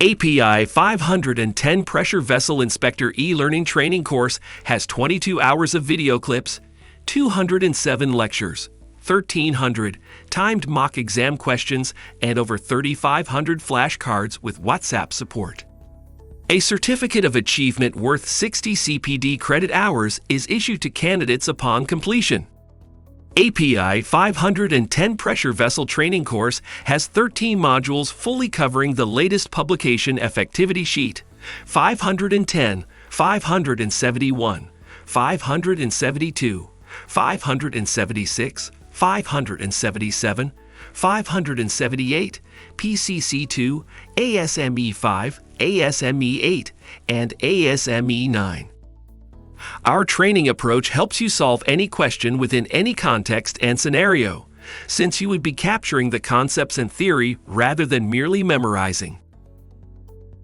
API 510 Pressure Vessel Inspector e-learning training course has 22 hours of video clips, 207 lectures, 1,300 timed mock exam questions, and over 3,500 flashcards with WhatsApp support. A Certificate of Achievement worth 60 CPD credit hours is issued to candidates upon completion. API 510 Pressure Vessel Training Course has 13 modules fully covering the latest publication effectivity sheet, 510, 571, 572, 576, 577, 578, PCC2, ASME 5, ASME 8, and ASME 9. Our training approach helps you solve any question within any context and scenario, since you would be capturing the concepts and theory rather than merely memorizing.